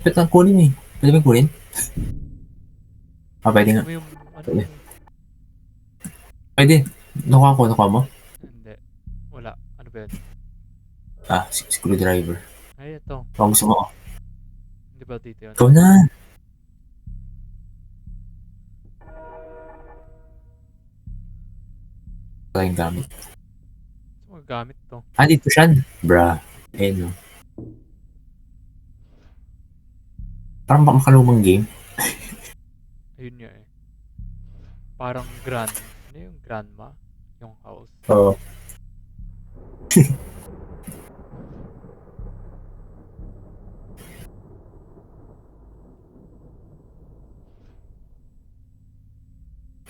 Ba't ang kunin eh? Pwede ba kunin? Ah, pwede nga. Ano yung ano Pwede. eh? Pwede. Nakuha mo? Hindi. Wala. Ano ba yun? Ah, screwdriver. Ay, ito. Baka gusto mo ako. Hindi ba dito yun? Ikaw na. Wala yung gamit. Saan magagamit to? Ah, dito siya. Bra. Eh, no. Parang baka makalumang game. Ayun nga eh. Parang ano yung grandma? Yung house. Oo.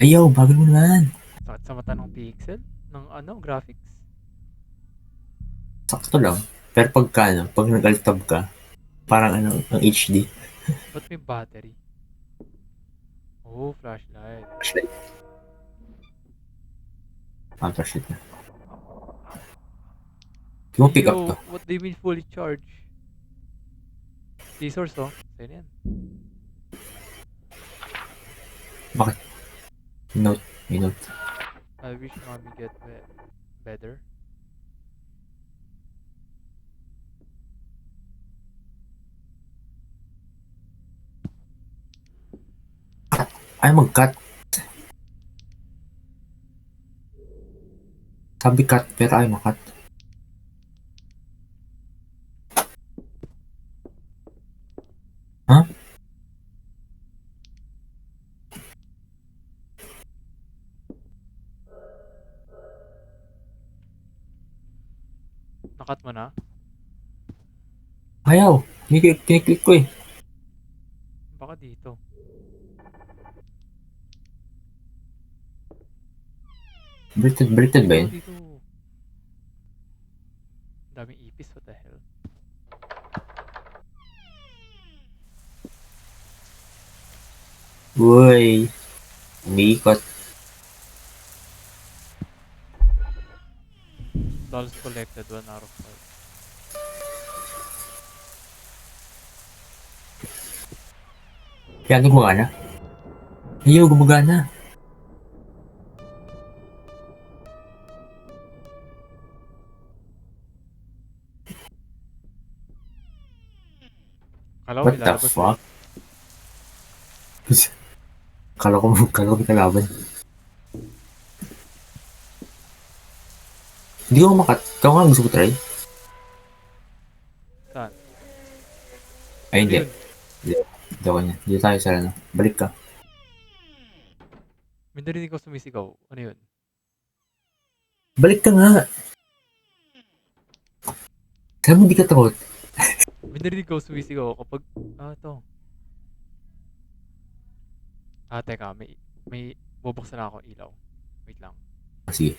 Ayaw, bagal mo naman. Sakit sa mata ng pixel? Ng ano? Graphics? Sakto lang. Pero pagka, ano, pag nag-altab ka, parang ano, ang HD. Ba't may battery? Oh, flashlight. Flashlight. Ah, flashlight na. Di mo pick up to. Yo, what do you mean fully charged? Scissors oh. Sa'yo na yan. Bakit? Note. May note. I wish mommy get better. Ay, mag-cut. Sabi cut, pero ay makat. Ha? Nakat mo na? Ayaw. Kiniklik ko eh. Baka dito. Bricked ba Dito, yun? dito. Daming ipis, what the hell? Uy. Umiikot. Dolls collected, 1 out of 5. Kaya gumagana? Ayaw, gumagana. Kala ko What may the lalabas eh. fuck? Kala ko may kalaban. Hindi ko makat. Ikaw nga gusto ko try. Saan? Ay, Ano hindi. yun? Hindi ako niya. Hindi tayo sa ano. Balik ka. May narinig ko sumisigaw. Ano yun? Balik ka nga. Kaya mo hindi ka takot. May narinig ko sumisigaw kapag... to. Teka. May bubuksan na ako ilaw. Wait lang. Sige.